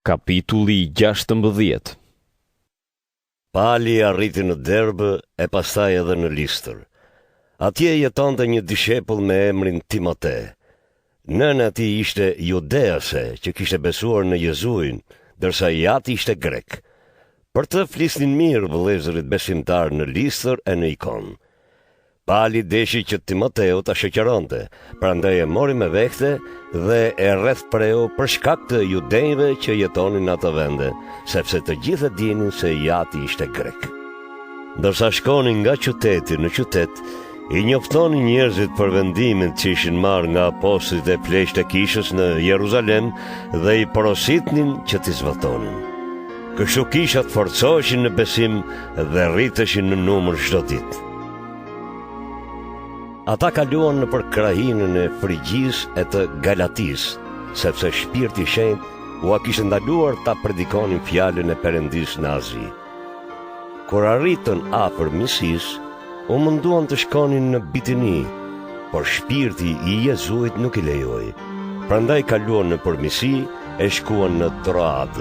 Kapitulli 16. Pali arriti në Derbë e pastaj edhe në Listër. Atje jetonte një dishepull me emrin Timote. Nëna e tij ishte judease që kishte besuar në Jezuin, ndërsa jati ishte grek. Për të flisnin mirë vëllezërit besimtar në Listër e në Ikon. Pali deshi që Timoteu ta shoqëronte, prandaj e mori me vete dhe e rreth preu për shkak të judenjve që jetonin në ato vende, sepse të gjithë dinin se jati ishte grek. Ndërsa shkonin nga qyteti në qytet, i njoftonin njerëzit për vendimin që ishin marrë nga apostujt e pleqtë e kishës në Jeruzalem dhe i porositnin që t'i zbatonin. Kështu kishat forcoheshin në besim dhe rriteshin në numër çdo ditë. Ata kaluan në për krahinën e Frigjis e të Galatis, sepse Shpirti i Shenjtë ua kishte ndaluar ta predikonin fjalën e Perëndis në Azi. Kur arritën afër Misis, u munduan të shkonin në Bitini, por Shpirti i Jezuit nuk i lejoi. Prandaj kaluan në për Misi e shkuan në Troad.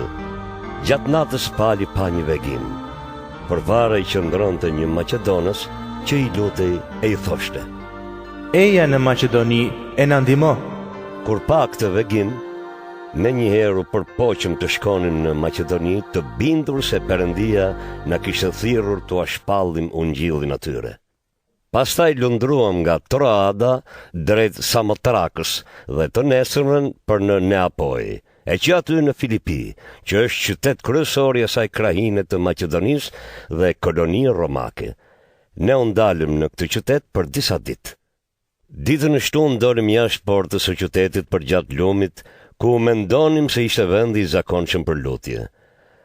Gjatë natës Pali pa një vegim. Përvara i qëndronte një Maqedonës që i lutej e i thoshte: Eja në Maqedoni e na ndihmo. Kur pa këtë vegim, me njëherë u përpoqëm të shkonin në Maqedoni, të bindur se Perëndia na kishte thirrur t'u shpallim ungjillin atyre. Pastaj lundruam nga Troada drejt Samotrakës dhe të nesërmën për në Neapoj, e që aty në Filipi, që është qytet kryesor i asaj krahine të Maqedonisë dhe koloni romake. Ne u ndalëm në këtë qytet për disa ditë. Ditën e shtunë dolëm jashtë portës së qytetit përgjatë lumit, ku mendonim se ishte vendi i zakonshëm për lutje.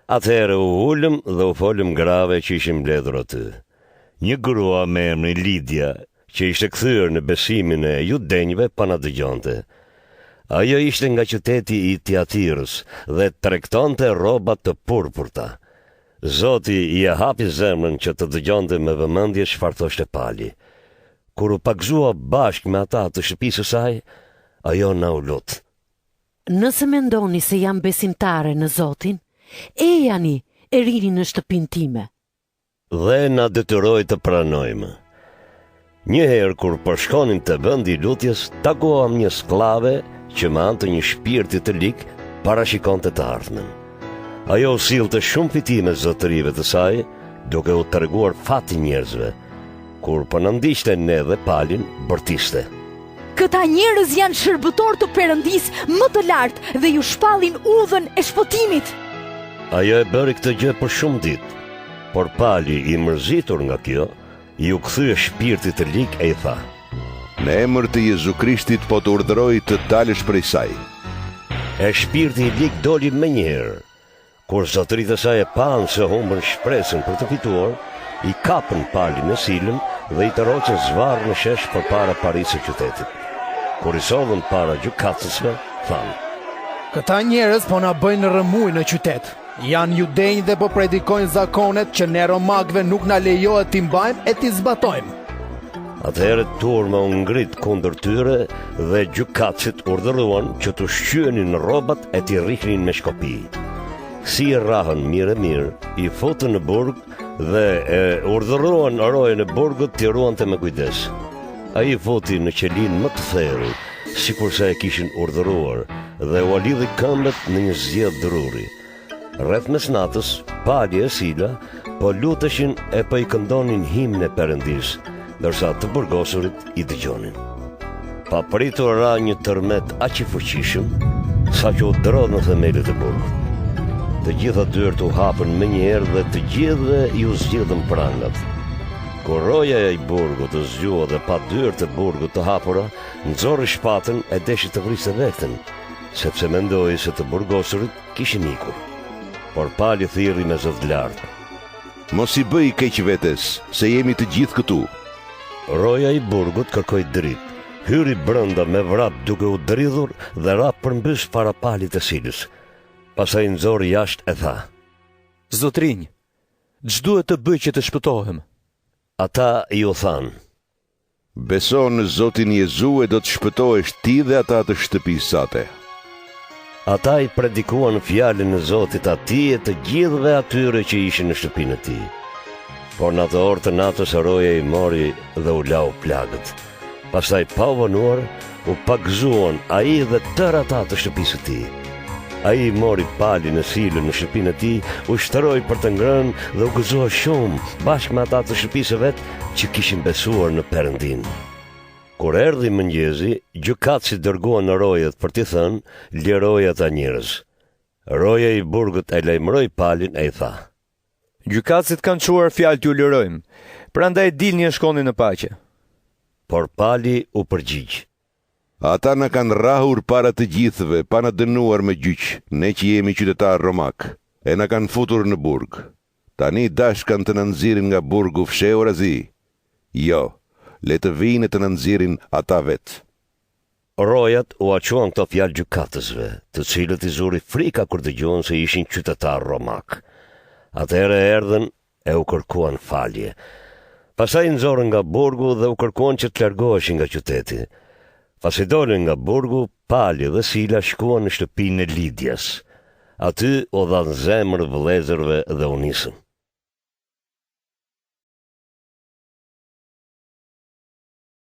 Atëherë u ulëm dhe u folëm grave që ishin mbledhur aty. Një grua me emrin Lidia, që ishte kthyer në besimin e judenjve, pa na dëgjonte. Ajo ishte nga qyteti i Tiatirës dhe tregtonte rroba të purpurta. Zoti i hapi zemrën që të dëgjonte me vëmendje çfarë thoshte Pali. Kur u pagzua bashkë me ata të shtëpisë së saj, ajo na u lut: Nëse mendoni se jam besimtare në Zotin, ejani e rini në shtëpinë time. Dhe na detyroi të pranojmë. Njëherë kur përshkonin të vendi i lutjes, takuam një skllave që me anë të një shpirti të lik parashikonte të ardhmen. Ajo u sillte shumë fitime zotërive të saj, duke u treguar fati njerëzve. Kur po na ndiqte ne dhe Palin, bërtiste: Këta njerëz janë shërbëtor të Perëndisë më të lartë dhe ju shpallin udhën e shpëtimit. Ajo e bëri këtë gjë për shumë ditë, por Pali, i mërzitur nga kjo, i u kthye shpirtit të lik e i tha: Në emër të Jezu Krishtit po të urdhëroj të dalësh prej saj. E shpirti i lik doli menjëherë. Kur zotëritë e saj e panë se humbën shpresën për të fituar, i kapën Palin në silën dhe i tërhoqën zvarr në shesh përpara parisë së qytetit. Kur i solën para gjykatësve, thanë: Këta njerëz po na bëjnë rrëmuj në qytet. Janë judenj dhe po predikojnë zakonet që ne romakëve nuk na lejohet t'i mbajmë e t'i zbatojmë. Atëherë turma u ngrit kundër tyre dhe gjykatësit urdhëruan që të shqyenin rrobat e t'i rrihnin me shkopi. Si i rrahën mirë, i futën në burg dhe e urdhëruan rojen e burgut t'i ruante me kujdes. Ai futi në qelin më të thellë, sikurse e kishin urdhëruar, dhe u lidhi këmbët në një zgjedh druri. Rreth mesnatës, Pali e Sila po luteshin e po i këndonin himnin e Perëndis, ndërsa të burgosurit i dëgjonin. Pa pritur ra një tërmet aq i fuqishëm, sa që u drodh në themelit e burgut. Të gjitha dyert u hapën menjëherë dhe të gjithëve ju zgjidhën prangat. Kur roja e burgut të zgjua dhe pa dyert e burgut të hapura, nxorri shpatën e deshi të vriste veten, sepse mendoi se të burgosurit kishin ikur. Por Pali thirrri me zot lartë: Mos i bëj keq vetes, se jemi të gjithë këtu. Roja i burgut kërkoi dritë, hyri brenda me vrap duke u dridhur dhe ra përmbys para Palit e Silës. Pastaj nxorri jashtë e tha: Zotrinj, ç'duhet të bëj që të shpëtohem? Ata i u thanë: Beso në Zotin Jezu e do të shpëtohesh ti dhe ata të shtëpisë sate. Ata i predikuan fjalën e Zotit atij e të gjithëve atyre që ishin në shtëpinë e tij. Por në atë orë të natës roja i mori dhe u lau plagët. Pastaj pa u vonuar, u pagëzuan ai dhe tërë ata të shtëpisë së tij. Ai mori palin e silën në shtëpinë e tij, u shtroi për të ngrënë dhe u gëzua shumë bashkë me ata të shtëpisë së vet që kishin besuar në Perëndin. Kur erdhi mëngjesi, gjykatësi dërguan në rojet për t'i thënë, liroi ata njerëz. Roja i burgut e lajmëroi palin e i tha: Gjykatësit kanë çuar fjalë t'ju lirojmë, prandaj dilni e shkoni në paqe. Por pali u përgjigj: Ata na kanë rrahur para të gjithëve, pa na dënuar me gjyq, ne që jemi qytetar romak, e na kanë futur në burg. Tani dashkan të na nxirrin nga burgu fshehur azi. Jo, le të vinë të na nxirrin ata vet. Rojat u aquan këto fjalë gjykatësve, të cilët i zuri frika kur dëgjuan se ishin qytetar romak. Atëherë erdhën e u kërkuan falje. Pastaj nxorën nga burgu dhe u kërkuan që të largoheshin nga qyteti. Pasi dolën nga burgu, Pali dhe Sila shkuan në shtëpinë e Lidias. Aty u dhanë zemër vëllezërve dhe u nisën.